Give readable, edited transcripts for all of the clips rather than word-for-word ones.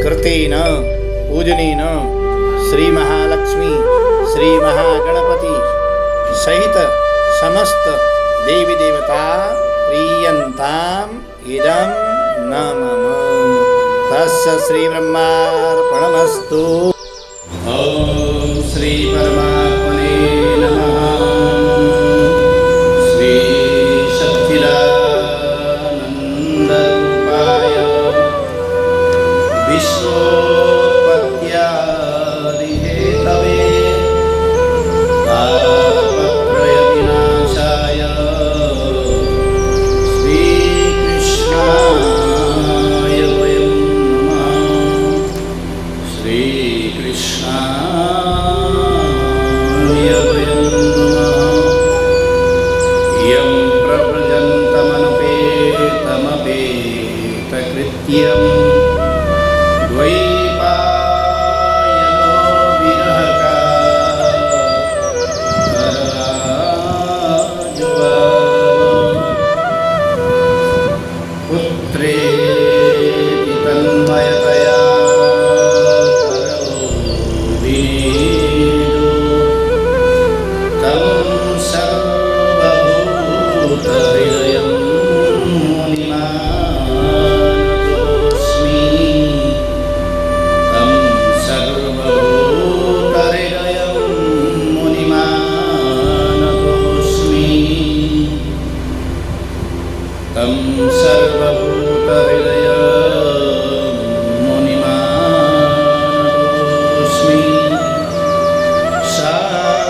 कृतेन पूजनेन श्री महालक्ष्मी श्री महागणपति सहित समस्त देवी देवता प्रीयन्ताम् इदं नमः। तस्य श्री ब्रह्मार्पणमस्तु। ओम श्री परमात्मने नमः। श्री सच्चिदानन्दरूपाय विश्वोत्पत्त्यादिहेतवे तापत्रयविनाशाय श्रीकृष्णाय वयं नमः। श्रीकृष्णाय वयं नमः। यं प्रव्रजन्तमनुपेतमपेतकृत्यं द्वैपायनो विरहकाराजुवाव पुत्रेति तन्मयतया करोभिनेदु तं सर्वभूतहृदयं मुनिमानतोऽस्मि। तं सर्वभूतहृदयं मुनिमानतोऽस्मि। तं सर्वभूतहृदयं मुनिमानतोऽस्मि।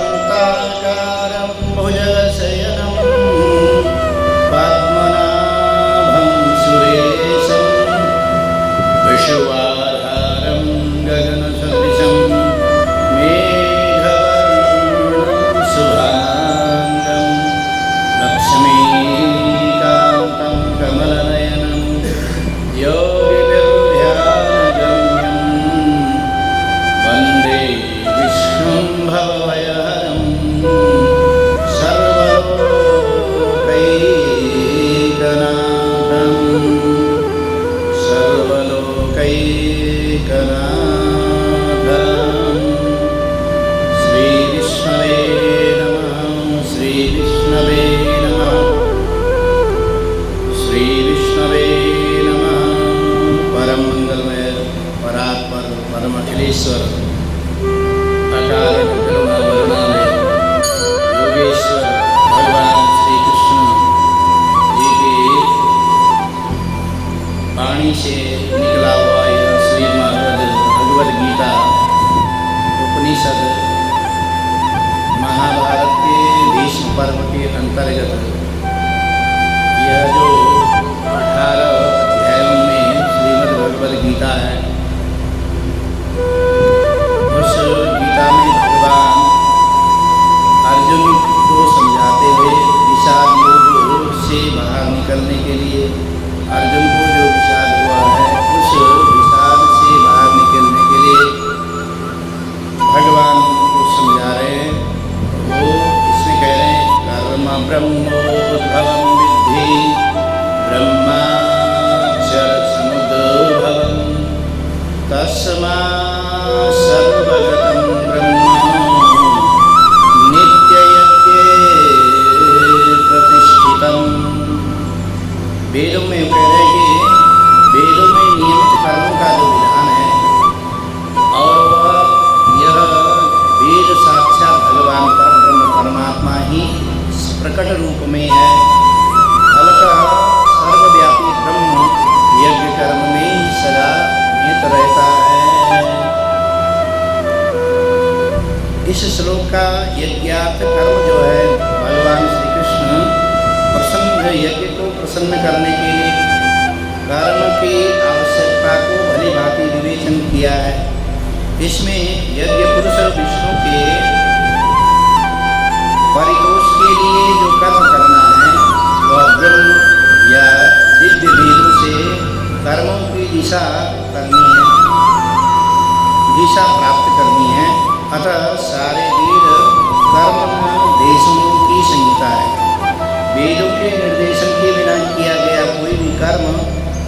शान्ताकारं भुजगशयनं पद्मनाभं सुरेशं विश्वाधारं गगनसदृशं मेघवर्णं शुभाङ्गं लक्ष्मीकान्तं कमलनयनं योगिभिर्ध्यानगम्यं वन्दे विष्णुं भवभयहरं सर्वलोकैकनाथं सर्वलोकैकनाथं। श्रीविष्णवे नमः। श्रीविष्णवे नमः। श्रीविष्णवे नमः। परम मंगलमय परात्पर परम अखिलेश्वर अकाल करुणावरणालय योगेश्वर भगवान श्री कृष्ण जी की वाणी से निकला हुआ यह श्रीमद् भगवद गीता उपनिषद महाभारत के भीष्म पर्व के अंतर्गत यह जो 18 अध्यायों में श्रीमद् भगवद गीता है, उस गीता में भगवान अर्जुन को समझाते हुए विषाद योग से बाहर निकलने के लिए, अर्जुन को जो विषाद हुआ है उस विषाद से बाहर निकलने के लिए भगवान को समझा रहे हैं। वो इसमें कह रहे हैं कर्म ब्रह्मोद्भवं विद्धि ब्रह्माक्षर समुद्भवं तस्मात् सर्वगतं ब्रह्म नित्ययज्ञे प्रतिष्ठितम्। वेदों में कह रहे हैं कि वेदों में नियमित कर्मों का जो विधान है और वह यह वेद साक्षात भगवान परब्रह्म परमात्मा ही प्रकट रूप में है। फलतः सर्वव्यापी ब्रह्म यज्ञ कर्म में ही सदा निहित रहता है। इस श्लोक का यज्ञार्थ कर्म जो है, भगवान श्री कृष्ण प्रसन्न यज्ञ को प्रसन्न करने के लिए कर्म की आवश्यकता को भली भांति विवेचन किया है। इसमें यज्ञ पुरुष विष्णु के परितोष के लिए जो कर्म करना है वह ब्रह्म या दिव्य वेदों से कर्मों की दिशा करनी है, दिशा प्राप्त करनी है। अतः सारे वेद कर्म देशों की संहिता है। वेदों के निर्देशन के बिना किया गया कोई भी कर्म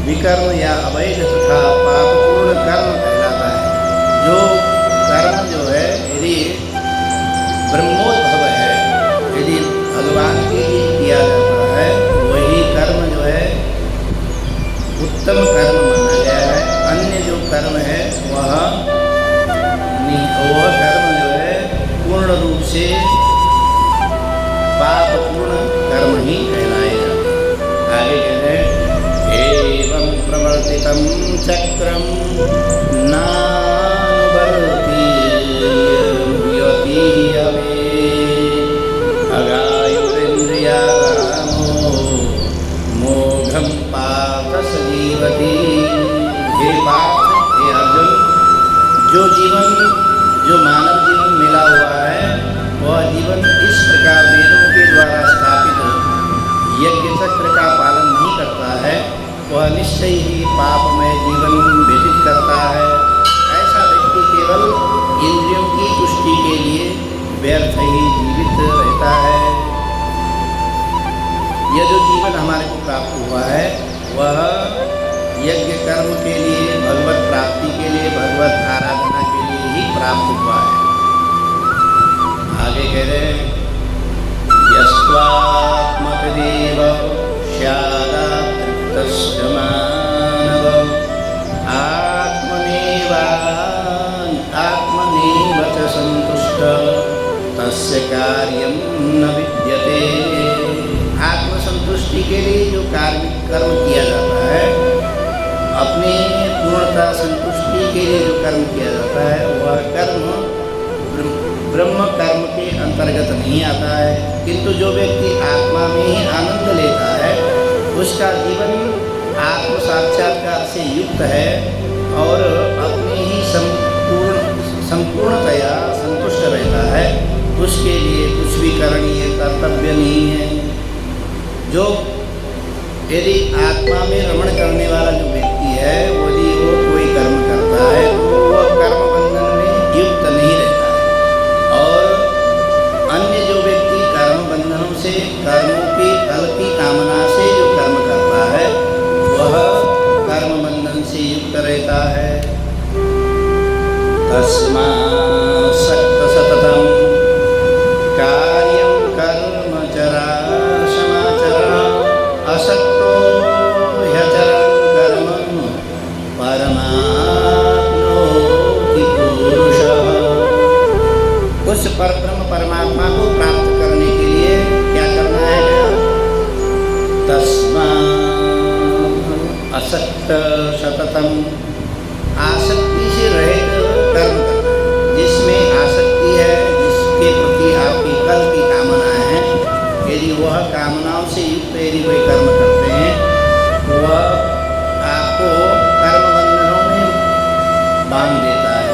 विकर्म या अवैध तथा पापपूर्ण कर्म चक्रम नानुवर्तीयते अगायुरिन्द्रियारामो मोघम पार्थ सजीवति। हे पार्थ, हे अर्जुन, जो मानव जीवन मिला हुआ है वह जीवन इस प्रकार वेदों के द्वारा स्थापित यज्ञ चक्र का पालन नहीं करता है, वह निश्चय ही पापमय जीवन व्यतीत करता है। ऐसा व्यक्ति केवल इंद्रियों की तुष्टि के लिए व्यर्थ ही जीवित रहता है। यह जो जीवन हमारे को प्राप्त हुआ है वह यज्ञ कर्म के लिए, भगवत प्राप्ति के लिए, भगवत आराधना के लिए ही प्राप्त हुआ है। आगे कह रहे हैं यस्त्वात्मविदेव स्यादातृप्तस्य मानव आत्मनेव च सन्तुष्टः तस्य कार्यं न विद्यते। आत्मसंतुष्टि के लिए जो कर्म किया जाता है, अपनी पूर्णता संतुष्टि के लिए जो कर्म किया जाता है वह कर्म ब्रह्म कर्म के अंतर्गत नहीं आता है। किंतु जो व्यक्ति आत्मा में ही आनंद लेता है उसका जीवन आत्म साक्षात्कार से युक्त है और अपने ही संपूर्णतया संतुष्ट रहता है। उसके लिए कुछ भी करणीय कर्तव्य नहीं है। जो यदि आत्मा में रमण करने वाला जो व्यक्ति है यदि वो कोई कर्म करता है तो वह कर्म बंधन में युक्त नहीं रहता है। और अन्य जो व्यक्ति कर्म बंधनों से, कर्मों के फल की कामना से जो कर्म करता है वह कर्म बंधन से युक्त रहता है। तस्मात् सततं कार्यं कर्म चरा समाचरा असक्तो ह्यचरन् कर्म परमाप्नोति पुरुषः। उस परब्रह्म परमात्मा को प्राप्त करने के लिए क्या करना है? तस्मात् असक्त सततम, आसक्ति से रहित कर्म करना। जिसमें आसक्ति है, जिसके प्रति आपकी कल की कामना है, यदि वह कामनाओं से युक्त यदि कोई कर्म करते हैं तो वह आपको कर्म बंधनों में बांध देता है।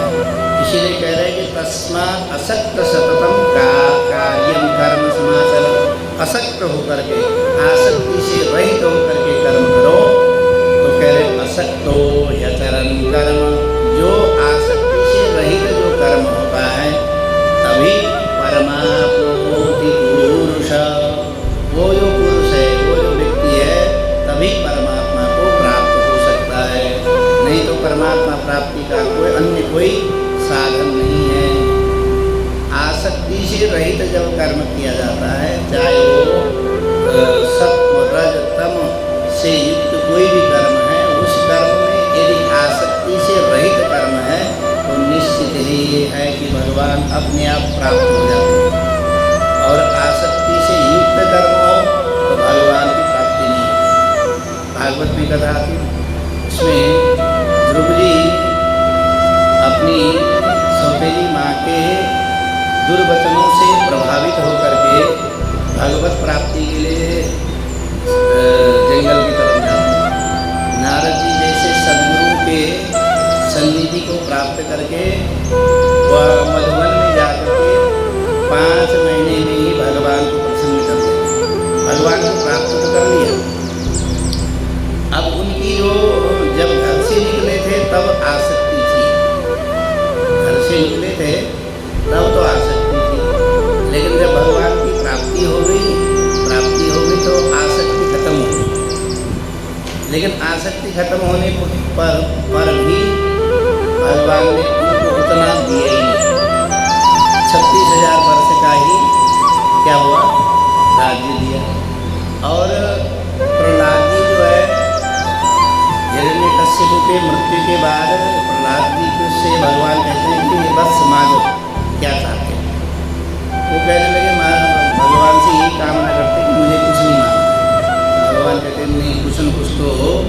इसीलिए कह रहे हैं कि तस्मात् असक्त सततम कार्यम कर्म समाचर। असक्त होकर के, आसक्ति से रहित होकर के कर्म करो। तो कह रहे असक्तो ह्यचरन् कर्म, जो आसक्ति से रहित जो कर्म होता है तभी परमाप्नोति पुरुषः, वो जो पुरुष है, वो जो व्यक्ति है तभी परमात्मा को प्राप्त हो सकता है। नहीं तो परमात्मा प्राप्ति का कोई साधन नहीं है। आसक्ति से रहित जब कर्म किया जाता है, चाहे वो सत्व रज तम से युक्त कोई भी कर्म है, उस कर्म में यदि आसक्ति से रहित कर्म है तो निश्चित ही ये है कि भगवान अपने आप प्राप्त हो जाते हैं। और आसक्ति से युक्त कर्म हो तो भगवान की प्राप्ति नहीं। भागवत में कथा आती है, उसमें ध्रुव जी अपनी सौतेली माँ के दुर्वचनों से प्रभावित होकर के भगवत प्राप्ति के लिए जंगल की तरफ जाते हैं। नारद जी जैसे सद्गुरु के सन्निधि को प्राप्त करके वह मधुवन में जाकर के 5 महीने में ही भगवान को प्रसन्न कर दिया। भगवान को प्राप्त तो कर लिया। अब उनकी जो जब घर से निकले थे तब आसक्ति थी, घर से निकले थे तब तो आसक्ति थी, लेकिन जब भगवान की प्राप्ति हो गई तो आसक्ति खत्म हो गई। लेकिन आसक्ति खत्म होने पर भी भगवान ने उनको उतना दिया ही नहीं। 36,000 वर्ष का ही क्या हुआ, राज्य दिया। और प्रहलाद जी जो है, हिरण्यकश्यप के मृत्यु के बाद प्रहलाद जी से भगवान कहते हैं कि ये बस मांगो, क्या चाहते हैं। वो कहने लगे भगवान से यही कामना करते कि मुझे कुछ नहीं मांगना। भगवान कहते हैं नहीं, कुछ न कुछ तो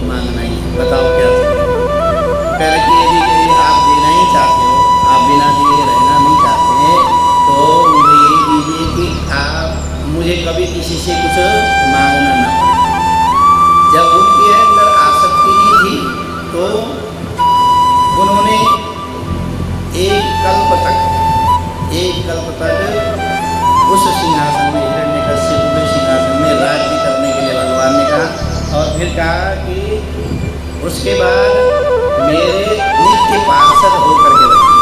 मांगना ही, बताओ क्या चाहते। कह रहे कि यदि आप देना ही चाहते हो, आप बिना दिए रहना नहीं चाहते हैं, तो मुझे यही दीजिए कि आप मुझे कभी किसी से कुछ मांगना ना पड़े। जब उनके अंदर आसक्ति नहीं थी तो उन्होंने एक कल्प तक उस सिंहासन में, हिरण्यकश्यप के सिंहासन में राज्य करने के लिए भगवान ने कहा। और फिर कहा कि उसके बाद मेरे नित्य पार्षद होकर के रहिए।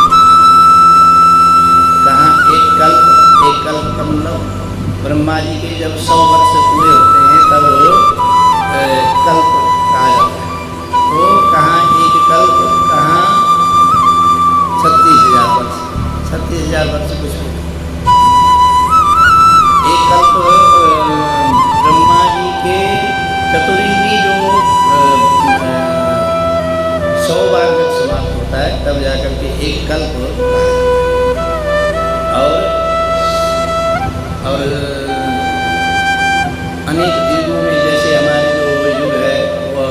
कहाँ? एक कल्प का मतलब ब्रह्मा जी के जब 100 वर्ष पूरे होते हैं तब कल्प कहा जाता है। तो कहाँ एक कल्प, कहाँ 36,000 वर्ष। 36,000 वर्ष कुछ नहीं। एक कल्प ब्रह्मा जी के चतुर्युगी जो 100 बार जब समाप्त होता है तब जाकर के एक कल्प और अनेक युगों में, जैसे हमारे जो युग है वो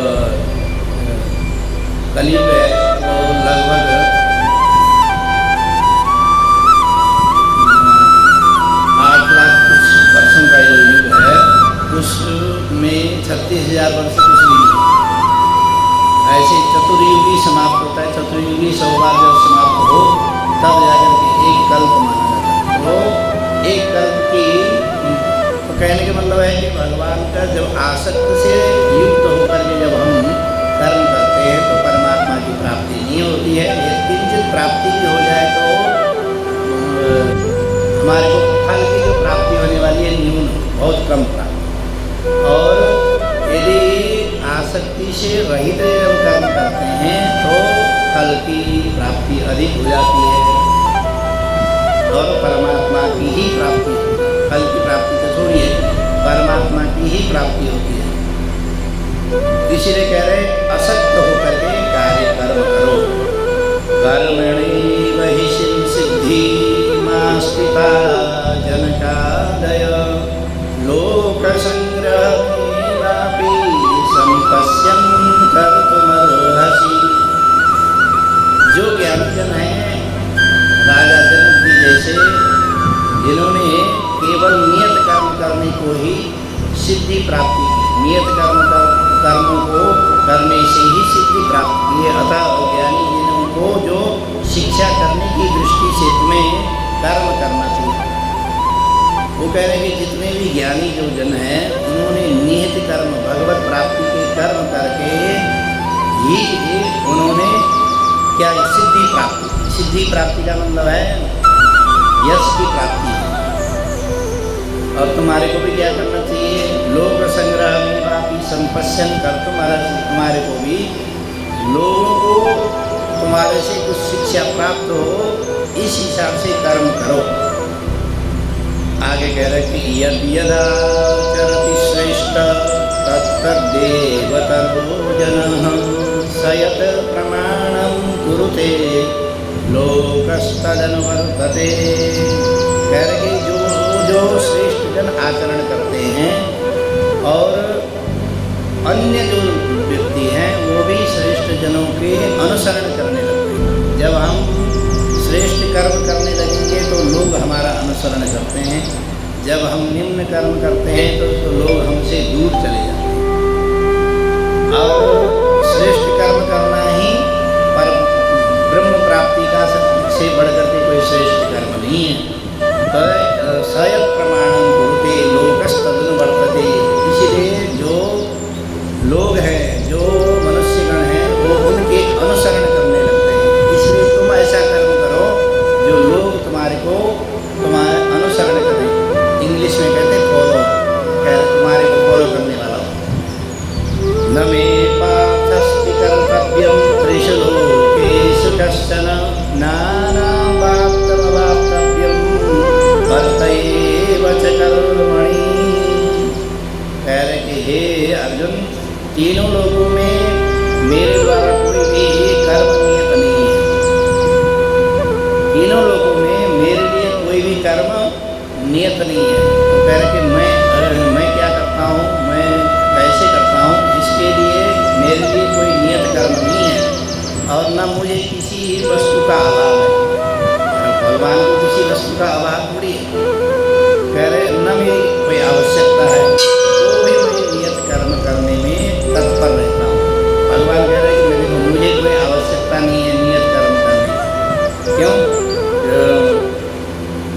कलयुग है, वो लगभग 8 लाख कुछ वर्षों का जो युग है, उसमें 36,000 वर्ष कुछ नहीं है। ऐसे चतुर्युगी समाप्त होता है। चतुर्युगी 100 बार जब समाप्त हो तब जाकर के एक कल्प माना जाता है। तो एक कल्प की तो कहने का मतलब है कि भगवान का जब आसक्त से युक्त होकर के जब हम कर्म करते हैं तो परमात्मा की प्राप्ति नहीं होती है। यदि किंचित प्राप्ति भी हो जाए तो हमारे को फल की जो प्राप्ति होने वाली है न्यून, बहुत कम प्राप्ति। और यदि आसक्ति से रहित जब कर्म करते हैं तो फल की प्राप्ति अधिक हो जाती है और परमात्मा की ही प्राप्ति, फल की प्राप्ति तो छोड़िए, परमात्मा की ही प्राप्ति होती है। इसीलिए कह रहे असक्त होकर के कार्य कर्म करो। कर्मणि वही सिद्धि मास्तिता जनकादय लोक संग्रह संपश्यन कर्तुमर्हसि। जो ज्ञानीजन हैं राजा जनक जी जैसे, जिन्होंने केवल नियत कर्म करने को ही सिद्धि प्राप्ति की, नियत कर्मों को करने से ही सिद्धि प्राप्त की है। अतः ज्ञानी जनों को जो शिक्षा करने की दृष्टि से तुम्हें कर्म करना चाहिए। वो कह रहे हैं कि जितने भी ज्ञानी जो जन हैं उन्होंने निहित कर्म, भगवत प्राप्ति के कर्म करके ही उन्होंने क्या सिद्धि प्राप्ति। सिद्धि प्राप्ति का मतलब है यश की प्राप्ति है। और तुम्हारे को भी क्या करना चाहिए? लोक संग्रह में बाकी संपश्यन कर तुम्हारे को भी लोगों को तुम्हारे से कुछ शिक्षा प्राप्त हो, इस हिसाब से कर्म करो। आगे कह रहे कि यद यदा चरति श्रेष्ठ तत्तदेव ततो जनः सयत प्रमाणं कुरुते लोकस्तदनुवर्तते। कह रहे कि जो श्रेष्ठ जन आचरण करते हैं और अन्य जो व्यक्ति हैं वो भी श्रेष्ठ जनों के अनुसरण करने लगते हैं। जब हम श्रेष्ठ कर्म करने लगेंगे तो लोग हमारा अनुसरण करते हैं। जब हम निम्न कर्म करते हैं तो लोग हमसे दूर चले जाते हैं। और श्रेष्ठ कर्म करना ही पर ब्रह्म प्राप्ति का से बढ़कर के कोई श्रेष्ठ कर्म नहीं है। तो सयत प्रमाणं कुरुते लोकस्तदनुवर्तते। इसीलिए जो लोग हैं, जो मनुष्यगण हैं, वो उनके अनुसरण करने लगते हैं। इसलिए तुम ऐसा कर्म करो जो लोग तुम्हारे अनुसरण करें। इंग्लिश में कहते हैं फॉलो, तुम्हारे को फॉलो करने वाला हो। न मे पार्थस्ति कर्तव्यं त्रिषु लोकेषु कश्चन नानां वाप्तमवाप्तव्यं वर्तयेव च कर्मणि। कह रहे कि हे अर्जुन, तीनों लोगों में मेरे द्वारा कोई भी कर्म नियत नहीं है। तीनों लोगों में मेरे लिए कोई भी कर्म नियत नहीं है। तो कह रहे कि मैं क्या करता हूँ, मैं कैसे करता हूँ, इसके लिए मेरे लिए कोई नियत कर्म नहीं है। और न मुझे किसी वस्तु का अभाव है। भगवान को किसी वस्तु का अभाव थोड़ी है। कह रहे न मेरी कोई आवश्यकता है, तो भी मैं नियत कर्म करने में तत्पर रहता हूँ। भगवान कह रहे हैं कि मुझे कोई आवश्यकता नहीं है नियत कर्म करने की। क्यों?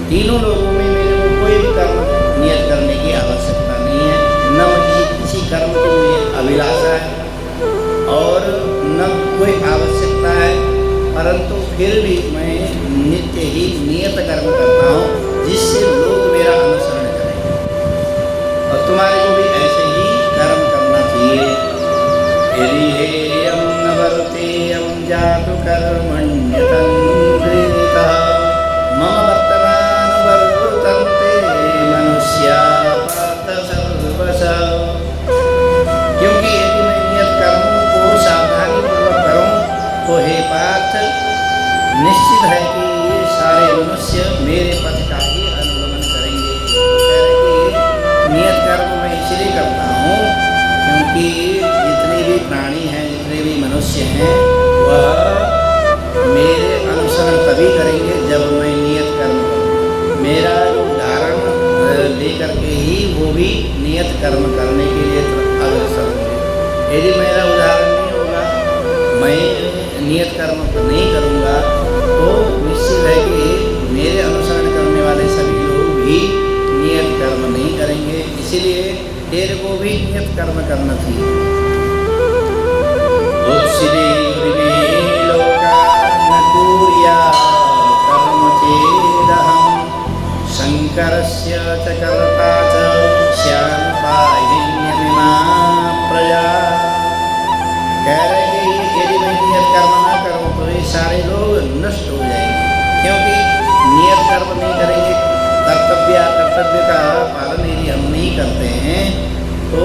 तीनों लोगों में मेरे को कोई भी कर्म नियत करने की आवश्यकता नहीं है। न मुझे किसी कर्म की मुझे अभिलाषा है और न कोई आवश्यकता है, परंतु फिर भी मैं नित्य ही नियत कर्म करता हूँ जिससे लोग मेरा अनुसरण करें। और तुम्हारे को भी ऐसे ही कर्म करना चाहिए। यदि हेयं न वर्तेयं जातु कर्मण्यतन्द्रितः मम वर्तमानुवर्तन्ते मनुष्याः पार्थ सर्वशः। क्योंकि यदि मैं नियत कर्मों को सावधानीपूर्वक करूं तो हे पार्थ, निश्चित है कि ये सारे मनुष्य मेरे पथ का ही अनुगमन करेंगे। कह रहे कि नियत कर्म मैं इसलिए करता हूँ क्योंकि जितने भी प्राणी हैं, जितने भी मनुष्य हैं, वह मेरे अनुसरण तभी करेंगे जब मैं नियत कर्म करूँ। मेरा उदाहरण लेकर के ही वो भी नियत कर्म करने के लिए अग्रसर होंगे। यदि मेरा उदाहरण नहीं होगा, मैं नियत कर्म नहीं करूँगा, तो निश्चित है कि मेरे अनुसरण करने वाले सभी लोग भी नियत कर्म नहीं करेंगे। इसीलिए तेरे को भी नियत कर्म करना चाहिए। शंकरस्य च कर्ता च श्यामपाहिन्यमिमा प्रजा। कह रहे कि यदि मैं नियत कर्म ना करूं तो ये सारे लोग नष्ट हो जाएंगे। क्योंकि नियत कर्म नहीं करेंगे, कर्तव्य का पालन यदि हम नहीं करते हैं, तो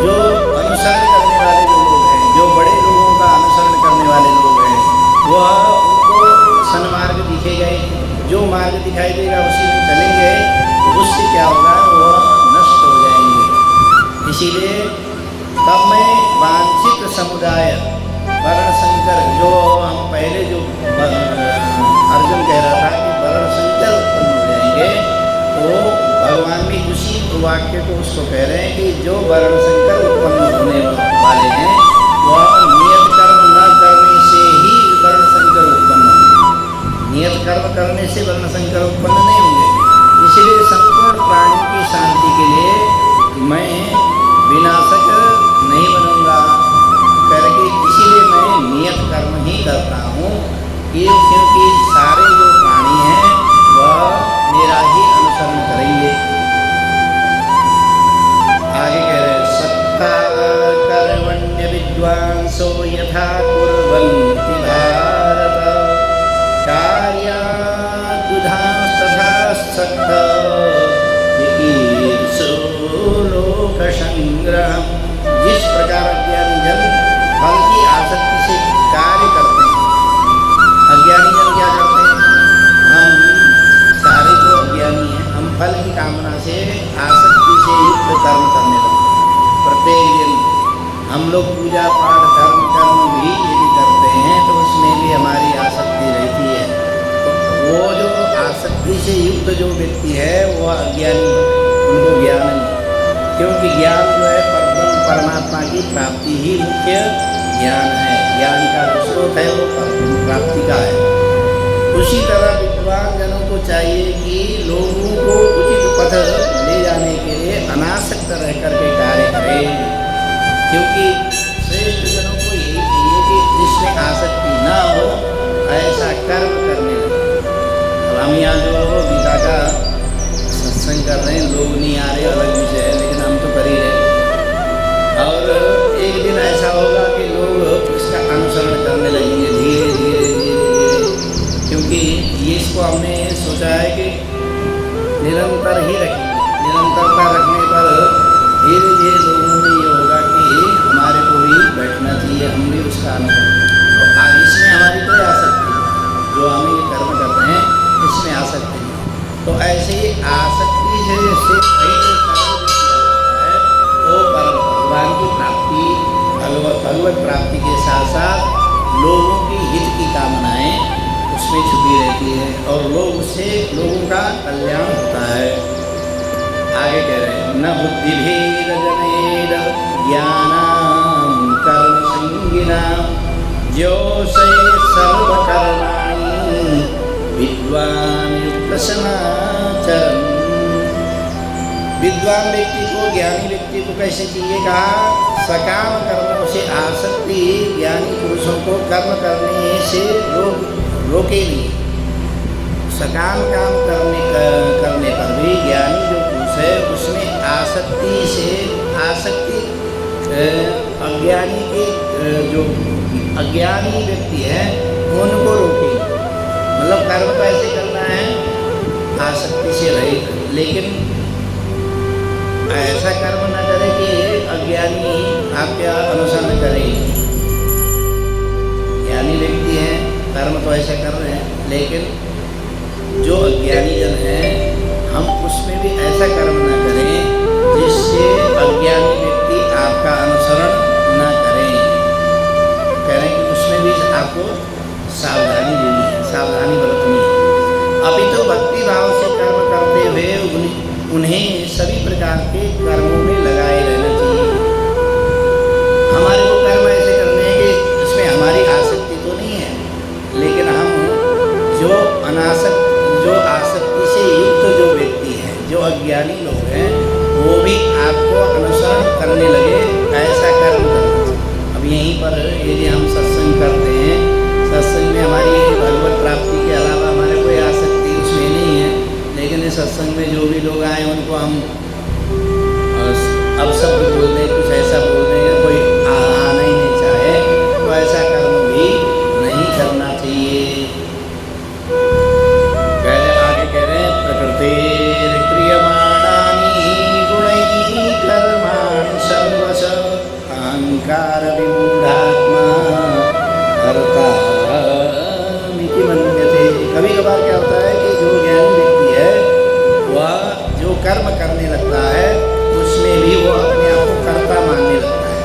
जो अनुसरण करने वाले जो लोग हैं, जो बड़े लोगों का अनुसरण करने वाले लोग हैं, वह उनको सन्मार्ग दिखेगा। जो मार्ग दिखाई देगा उसी में चलेंगे, तो उससे क्या होगा, वह नष्ट हो जाएंगे। इसीलिए तब मैं वांछित समुदाय वर्ण संकर, जो हम पहले जो अर्जुन कह रहा था कि वर्ण संकर उत्पन्न हो जाएंगे, तो भगवान भी उसी वाक्य को उसको कह रहे हैं कि जो वर्ण संकर उत्पन्न होने वाले हैं, वह नियत कर्म न करने से ही वर्ण संकर उत्पन्न होंगे। नियत कर्म करने से वर्ण संकर उत्पन्न नहीं होंगे। इसलिए संपूर्ण प्राणी की शांति के लिए मैं विनाशक नहीं बनूंगा करके, इसीलिए मैं नियत कर्म ही करता हूँ। क्योंकि सारे जो प्राणी हैं वह मेरा ही अनुसरण करेंगे। आगे कह रहे सत्ता कर्मण्य विद्वांसो यथा कुर्वन्ति भारत कार्याद्युधास्तथा सक्ता विकीर्षो लोकसंग्रहम्। जिस प्रकार अज्ञानी जन फल की आसक्ति से कार्य करते हैं, अज्ञानी जन क्या करते हैं, हम सारे जो अज्ञानी हैं, हम फल की कामना से आसक्ति से युक्त कर्म करने लगते हैं। प्रत्येक दिन हम लोग पूजा पाठ कर्म भी यदि करते हैं तो उसमें भी हमारी आसक्ति रहती है। तो वो जो आसक्ति से युक्त जो व्यक्ति है वह अज्ञानी है, उनको ज्ञान नहीं। क्योंकि ज्ञान जो है परमात्मा की प्राप्ति ही मुख्य ज्ञान है। ज्ञान का जो स्रोत है वो प्राप्ति का है। उसी तरह विद्वान जनों को चाहिए कि लोगों को उचित पथ ले जाने के लिए अनासक्त रह करके कार्य करें। क्योंकि श्रेष्ठ जनों को यही चाहिए कि जिसमें आसक्ति न हो ऐसा कर्म करने लगे। अब हम यहाँ जो गीता का सत्संग कर रहे हैं, लोग नहीं आ रहे, अलग विषय है, लेकिन हम तो कर ही रहे। और एक दिन ऐसा होगा कि लोग इसका अनुसरण करने लगेंगे धीरे धीरे धीरे धीरे। क्योंकि ये इसको हमने सोचा है कि निरंतर ही रखेंगे। निरंतरता रखने पर धीरे धीरे लोगों में ये होगा कि हमारे को भी बैठना चाहिए, हम भी उसका अनुसरण। तो इसमें हमारी कोई आसक्ति नहीं, जो हम ये कर्म कर रहे हैं इसमें आसक्ति नहीं। तो ऐसे ही आसक्ति से वो भगवान की प्राप्ति, भगवत प्राप्ति के साथ साथ लोगों देती है और लोग उससे लोगों का कल्याण होता है। आगे कह रहे हैं न बुद्धि भेद जनेद ज्ञानाम कर्म संगिना जो से सर्व कर्माणि विद्वान युक्त समाचरन्। विद्वान व्यक्ति को, ज्ञानी व्यक्ति को कैसे चाहिए? कहा सकाम कर्मों से आसक्ति ज्ञानी पुरुषों को कर्म करने से रोके नहीं। सकाम काम करने पर भी ज्ञानी जो पुरुष है उसमें आसक्ति अज्ञानी के जो अज्ञानी व्यक्ति है उनको रोके। मतलब कर्म तो ऐसे करना है आसक्ति से रहित, लेकिन ऐसा कर्म न करे कि अज्ञानी आपका अनुसरण करे। ज्ञानी व्यक्ति है कर्म तो ऐसा कर रहे हैं, लेकिन जो अज्ञानी जन है हम उसमें भी ऐसा कर्म न करें जिससे अज्ञानी व्यक्ति आपका अनुसरण न करें। कह रहे हैं कि उसमें भी आपको सावधानी लेनी है, सावधानी बरतनी है। अभी तो भक्ति भाव से कर्म करते हुए उन्हें सभी प्रकार के कर्मों में लगाए रहना चाहिए। हमारे को कर्म ऐसे करने हैं कि इसमें हमारी आसक्ति तो नहीं है, लेकिन हम जो आसक्ति से युक्त जो व्यक्ति हैं, जो अज्ञानी लोग हैं, वो भी आपको अनुसरण करने लगे, ऐसा कर्म करना। अब यहीं पर यदि हम सत्संग करते हैं, सत्संग में हमारी भगवत प्राप्ति के अलावा हमारे कोई आसक्ति उसमें नहीं है, लेकिन इस सत्संग में जो भी लोग आए उनको हम अब शब्द बोल दें, कुछ ऐसा बोल देंगे, कोई आना ही नहीं चाहे, तो ऐसा कर्म भी नहीं करना चाहिए। आगे कह रहे हैं प्रकृति क्रियमाणानि गुणैः कर्माणि सर्वश अहंकार विमूढ़ात्मा कर्तामिति मन्यते। कभी कभार क्या होता है कि जो ज्ञानी व्यक्ति है वह जो कर्म करने लगता है उसमें भी वो अपने आप को कर्ता मानने लगता है।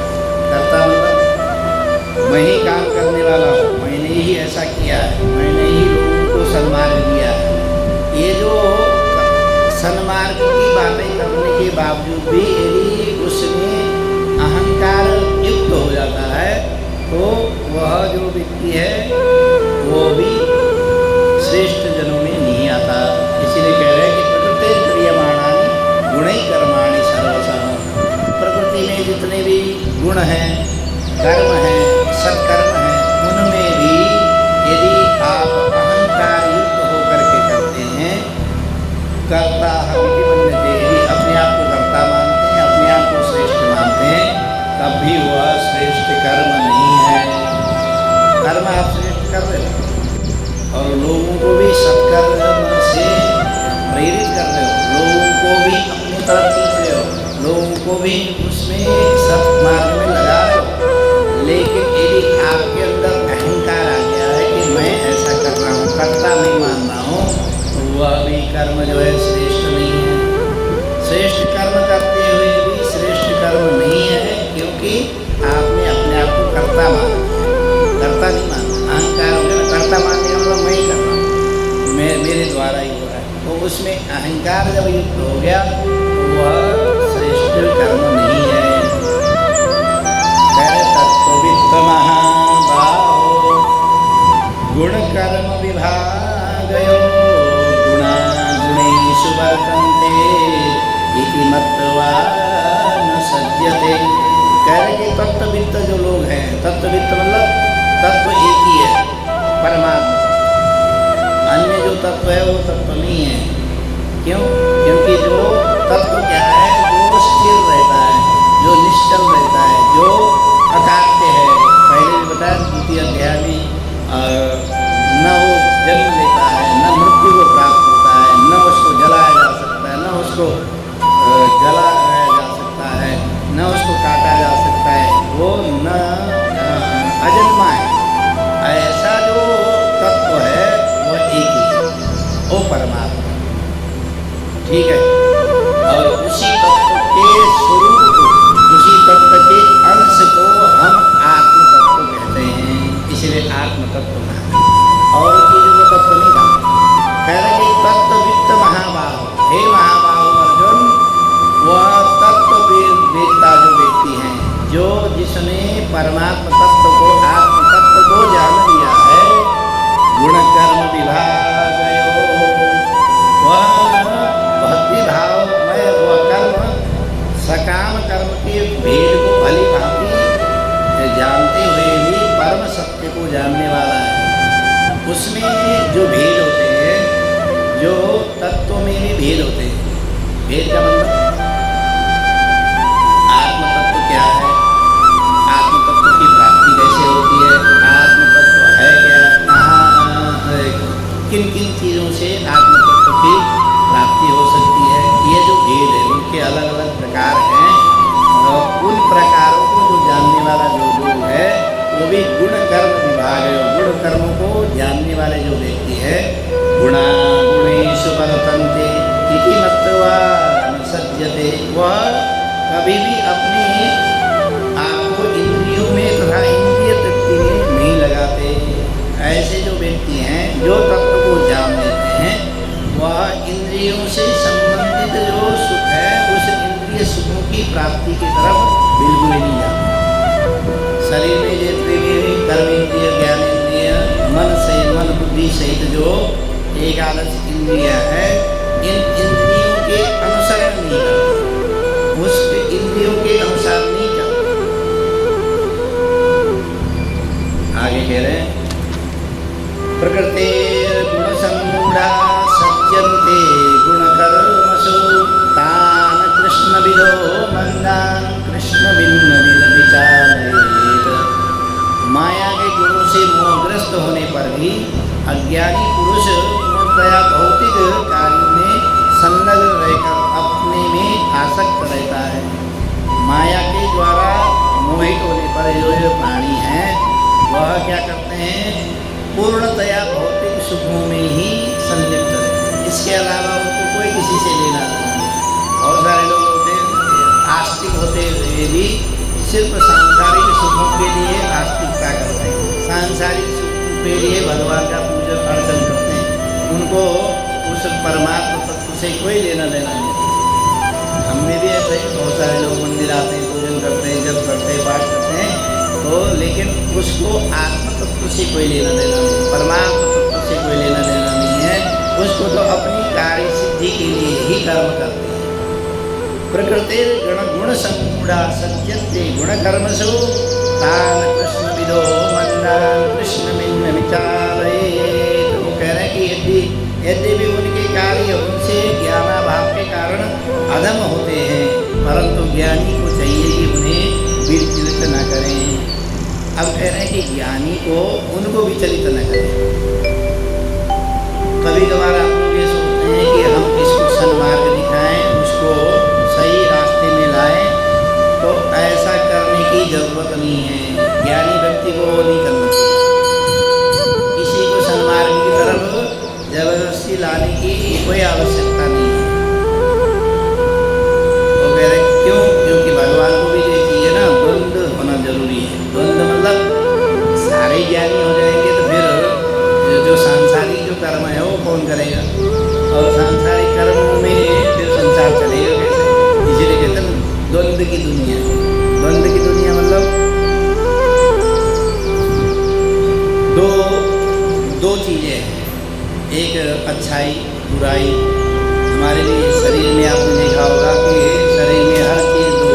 कर्ता मतलब मैं ही काम करने वाला हूँ, मैंने ही ऐसा किया है, मैंने ही लोगों को सन्मार्ग दिया है। ये जो सन्मार्ग की बातें करने के बावजूद भी यदि उसमें अहंकार युक्त हो जाता है तो वह जो व्यक्ति है वो भी श्रेष्ठ जनों में नहीं आता। इसीलिए कह रहे हैं कि प्रकृति क्रियमाणानि गुणैः कर्माणि सर्वशः। प्रकृति में जितने भी गुण हैं, कर्म हैं, सत्कर्म हैं, उनमें भी यदि आप अहंकार युक्त होकर के करते हैं, कर्ता हमिति मन्यते, अपने आप को कर्ता मानते हैं, अपने आप को श्रेष्ठ मानते हैं, तब भी वह श्रेष्ठ कर्म नहीं है। कर्म आप श्रेष्ठ कर रहे हो और लोगों को भी सत्कर्म से प्रेरित कर रहे हो, लोगों को भी अपनी तरफ खींच रहे हो, लोगों को भी उसमें सत्मार्ग में लगा रहे हो। लेकिन यदि आपके अंदर अहंकार आ गया है कि मैं ऐसा कर रहा हूँ, कर्ता नहीं मान रहा हूँ, तो वह भी कर्म जो है श्रेष्ठ नहीं है। श्रेष्ठ कर्म करते हुए भी श्रेष्ठ कर्म नहीं है, क्योंकि आपने अपने आप को कर्ता माना, कर्ता नहीं माना। अहंकार हो गया, कर्ता मानने का मतलब मैं ही कर रहा हूँ, मेरे द्वारा ही हो रहा है, तो उसमें अहंकार जब युक्त हो गया तो वह श्रेष्ठ कर्म नहीं है। तत्त्ववित्त महाबाहो गुण कर्म विभागयो गुणा गुणेषु वर्तन्ते इति मत्वा न सज्जते। कह रहे कि तत्त्ववित्त जो लोग हैं, तत्त्ववित्त मतलब तत्व एक ही है, परमात्मा। अन्य जो तत्व है वो तत्व नहीं है। क्यों? क्योंकि जो तत्व क्या है, जो स्थिर रहता है, जो निश्चल रहता है, जो अकाट्य है। पहले भी बताया द्वितीय अध्याय में न वो जन्म लेता है, न मृत्यु को प्राप्त होता है, न उसको जलाया जा सकता है, न उसको जलाया जा सकता है, न उसको काटा जा सकता है, वो न अजन्मा है। ऐसा जो तत्व है वो एक ही है, वो परमात्मा। ठीक है। और उसी तत्व के स्वरूप को, उसी तत्व के अंश को हम आत्म तत्व कहते हैं। इसलिए आत्म तत्व कहा, और चीजों को तत्व नहीं कहा। कह रहे कि तत्ववित्त महाबाहो, हे महाबाहो अर्जुन, वह तत्ववेत्ता जो व्यक्ति हैं, जो जिसने परमात्मा तत्व को, आत्म तत्व को जान लिया है, गुण कर्म विभागयो, वह भक्ति भाव में वह कर्म सकाम कर्म के भेद को भली भांति जानते हुए भी परम सत्य को जानने वाला है। उसमें जो भेद होते हैं, जो तत्वों में भी भेद होते हैं, भेद का मतलब आत्म तत्व क्या है, आत्म तत्व की प्राप्ति कैसे होती है, आत्म तत्व है क्या, कहाँ किन किन चीज़ों से आत्म तत्व की प्राप्ति हो सकती है, ये जो भेद है उनके अलग अलग प्रकार हैं। उन प्रकारों को जो जानने वाला जो लोग है, वो भी गुण कर्म विभाग है। गुण कर्मों को जानने वाले जो व्यक्ति है, गुणा गुणेषु वर्तन्ते इति मत्वा न सज्जते, वह कभी भी अपने आप को इंद्रियों में तथा इंद्रिय तृप्ति में नहीं लगाते। ऐसे जो व्यक्ति हैं, जो तत्व को जान लेते हैं, वह इंद्रियों से संबंधित जो सुख है, उस इंद्रिय सुखों की प्राप्ति की तरफ बिल्कुल ही नहीं जाते। शरीर में जितने भी कर्म इंद्रिय, ज्ञान इंद्रिय, मन बुद्धि सहित जो एकादश इंद्रियां है, इन इंद्रियों के अनुसरण नहीं करते, उसके इंद्रियों के अनुसार नहीं चलते। आगे कह रहे हैं प्रकृति गुण सम्मूढ़ा सज्जन्ते गुण कर्मसु तान कृष्ण विदो मंदान कृष्ण भिन्न विचारेत। माया के गुणों से मोहग्रस्त होने पर भी अज्ञानी पुरुष पूर्णतया भौतिक कार्यों में संलग्न रहकर अपने में आसक्त रहता है। माया के द्वारा मोहित होने पर जो प्राणी हैं, वह क्या करते हैं, पूर्णतया भौतिक सुखों में ही संलिप्त रहते हैं। इसके अलावा उनको कोई किसी से लेना नहीं। बहुत सारे लोग होते हैं आस्तिक होते हुए भी सिर्फ सांसारिक सुखों के लिए आस्तिकता करते हैं, सांसारिक सुखों के लिए भगवान का पूजन अर्चन करते हैं। उनको उस परमात्मा तत्व से कोई लेना देना नहीं। हमने भी ऐसे बहुत सारे लोग मंदिर आते हैं, पूजन करते हैं, जप करते हैं, पाठ करते हैं, तो लेकिन उसको आत्म तत्व से कोई लेना देना नहीं, परमात्मा तत्व से कोई लेना देना नहीं है। उसको तो अपनी कार्य सिद्धि के लिए ही कर्म करते हैं। प्रकृति गुण सम्मूढ़ा सज्जन्ते गुण कर्मसु तान कृष्ण विदो मंदान कृष्ण भिन्न विचारेत। वो कह रहे हैं कि यद्यपि उनके कार्य उनसे ज्ञानाभाव के कारण अधम होते हैं, परंतु ज्ञानी को चाहिए कि उन्हें विचलित न करें। अब कह रहे हैं कि ज्ञानी को उनको विचलित न करें। कभी कभार आप लोग ये सोचते हैं कि हम इसको सन्मार्ग दिखाएं, उसको सही रास्ते में लाएं, तो ऐसा करने की जरूरत नहीं है। ज्ञानी व्यक्ति को वो नहीं करना चाहिए। किसी को सन्मार्ग की तरफ जबरदस्ती लाने की कोई आवश्यकता नहीं है। वो कह रहे क्यों? क्योंकि भगवान को भी ये चाहिए ना, द्वंद्व होना जरूरी है। द्वंद्व मतलब सारे ज्ञानी हो जाएंगे तो फिर जो सांसारिक जो कर्म है वो कौन करेगा, और सांसारिक कर्मों में फिर संसार चलेगा कैसे? इसीलिए कहते हैं द्वंद्व की दुनिया। द्वंद्व की दुनिया मतलब दो चीज़ें हैं, एक अच्छाई बुराई। हमारे लिए शरीर में आपने देखा होगा कि शरीर में हर चीज़ दो,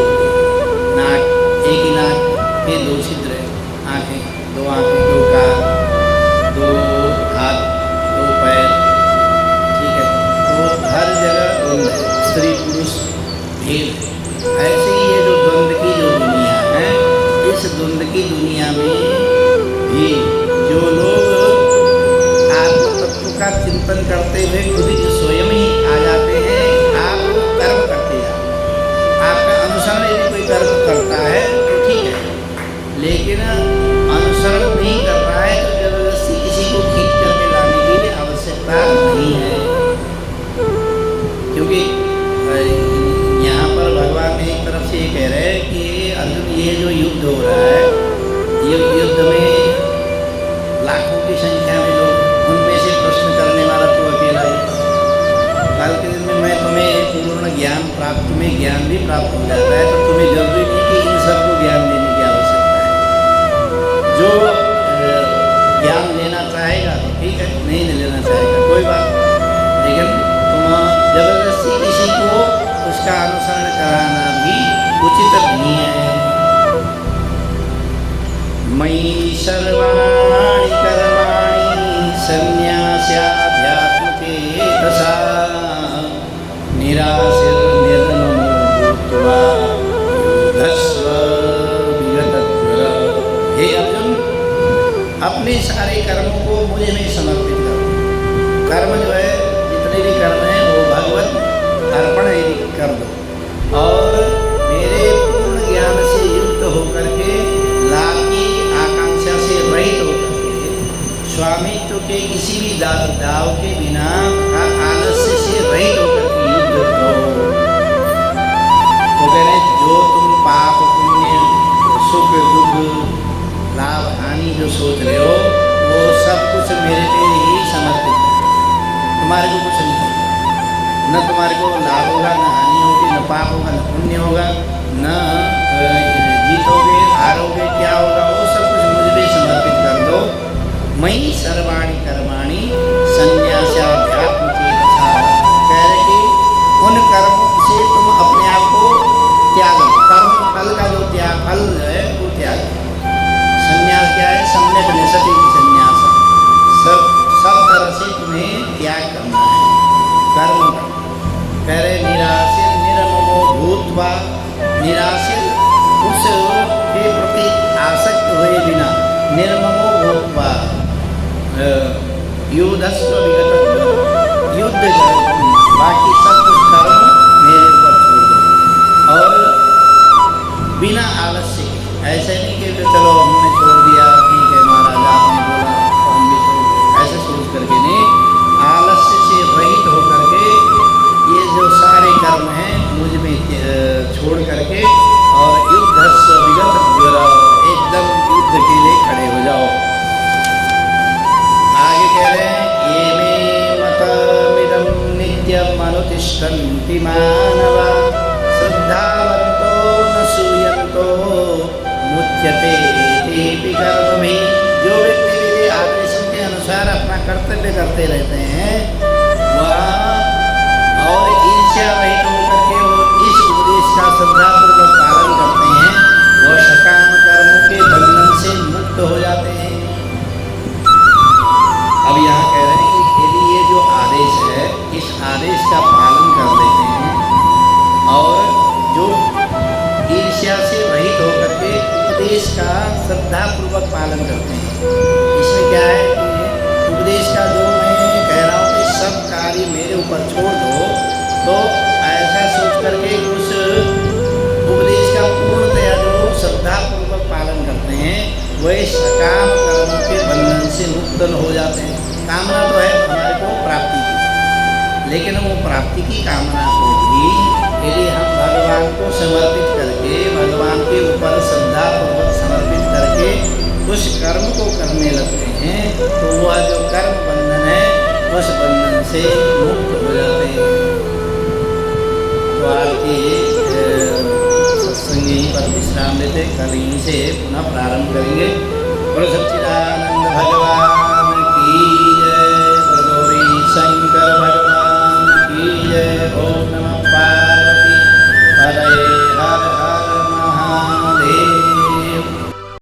नाक, एक ही नाक के दो छिद्र है, आँखें, दो कान, दो हाथ, दो पैर, ठीक है। तो हर जगह द्वंद्व है, स्त्री पुरुष भेद है। ऐसे ही ये जो द्वंद्व की जो दुनिया है, इस द्वंद्व की दुनिया में भी जो लोग आत्म तत्व का चिंतन करते हुए खुद ही स्वयं ही आ जाते हैं, आप कर्म करते हैं। आपका अनुसरण यदि कोई कर्म करता है तो ठीक है, लेकिन अनुसरण नहीं कर रहा है तो जबरदस्ती किसी को खींच करके लाने की आवश्यकता नहीं है। क्योंकि यहाँ पर भगवान एक तरफ से ये कह रहे हैं कि अर्जुन, ये जो युद्ध हो रहा है, ये युद्ध में लाखों की संख्या में लोग, उनमें से प्रश्न करने वाला तो अकेला ज्ञान प्राप्त, तुम्हें ज्ञान भी प्राप्त हो जाता है, तो तुम्हें जरूरी नहीं कि इन सबको ज्ञान देने की आवश्यकता है। जो ज्ञान लेना चाहेगा तो ठीक है, नहीं लेना चाहेगा कोई बात नहीं, लेकिन तुम जबरदस्ती किसी को उसका अनुसरण कराना भी उचित नहीं है। मयि सर्वाणि कर्माणि सन्न्यास्याध्यात्म चेतसा निराशीर् निर्ममो भूत्वा युद्धस्व विगतज्वर। हे अर्जुन, अपने सारे कर्मों को मुझे में समर्पित करो। कर्म जो है, जितने भी कर्म हैं वो भगवत अर्पण कर दो और मेरे पूर्ण ज्ञान से युक्त होकर के लाभ की आकांक्षा से रहित होकर के स्वामित्व के किसी भी दाव के बिना आलस्य से रहित होकर के युद्ध करो। तो कह रहे जो तुम पाप पुण्य सुख दुख लाभ हानि जो सोच रहे हो वो सब कुछ मेरे पे ही समर्पित है। तुम्हारे को कुछ नहीं होगा, न तुम्हारे को लाभ होगा, न हानि होगी, न पाप होगा, न पुण्य होगा, न जीतोगे हारोगे, क्या होगा वो सब कुछ मुझ पे समर्पित कर दो। मयि सर्वाणि कर्माणि सन्न्यास्याध्यात्म चेतसा। कह रहे कि उन कर्मों से तुम अपने आप को त्याग दो। कर्म फल का जो त्याग, फल है वो त्याग। संन्यास क्या है? सम्यक निसति संन्यास। सब तरह से तुम्हें त्याग करना है कर्म का। कह रहे निराशीर निर्ममो भूत्वा, निराशीर उसके प्रति आसक्त हुए बिना, निर्ममो भूत्वा युद्धस्व विगतज्वर, युद्ध करो, बाकी सब कुछ कर्म मेरे ऊपर छोड़ दो और बिना आलस्य के। ऐसे नहीं कि चलो हमने छोड़ दिया, ठीक है महाराज आपने बोला तो हम भी छोड़, ऐसे सोच करके नहीं, आलस्य से रहित होकर के ये जो सारे कर्म हैं मुझ में छोड़ करके और युद्धस्व विगतज्वर, एकदम युद्ध के लिए खड़े हो जाओ। आगे कह रहे हैं ये मे मतमिदं नित्यम् अनुतिष्ठन्ति मानवा श्रद्धावन्तो न सूयन्तो मुच्यते तेऽपि कर्मभिः। जो व्यक्ति मेरे आदेशों के अनुसार अपना कर्तव्य करते रहते हैं वह और ईर्ष्या रहित होकर के वो इस उपदेश का श्रद्धापूर्वक पालन करते हैं, वो सकाम कर्मों के बंधन से मुक्त हो जाते हैं। अब यहाँ कह रहे हैं कि यदि ये जो आदेश है इस आदेश का पालन कर लेते हैं और जो ईर्ष्या से रहित होकर के उपदेश का श्रद्धापूर्वक पालन करते हैं। इसमें क्या है कि उपदेश का जो मैं कह रहा हूँ कि सब कार्य मेरे ऊपर छोड़ दो, तो ऐसा सोच करके उस उपदेश का पूर्णतया जो श्रद्धापूर्वक पालन करते हैं वही सकाम कर्मों के बंधन से मुक्त हो जाते हैं। कामना तो है हमारे को प्राप्ति की, लेकिन वो प्राप्ति की कामना को भी यदि हम भगवान को समर्पित करके, भगवान के ऊपर श्रद्धापूर्वक समर्पित करके उस कर्म को करने लगते हैं तो वह जो कर्म बंधन है उस बंधन से मुक्त हो जाते हैं। तो आज की सत्संग यहीं पर विश्राम लेते, कल यहीं से पुनः प्रारंभ करेंगे। बोलो सच्चिदानंद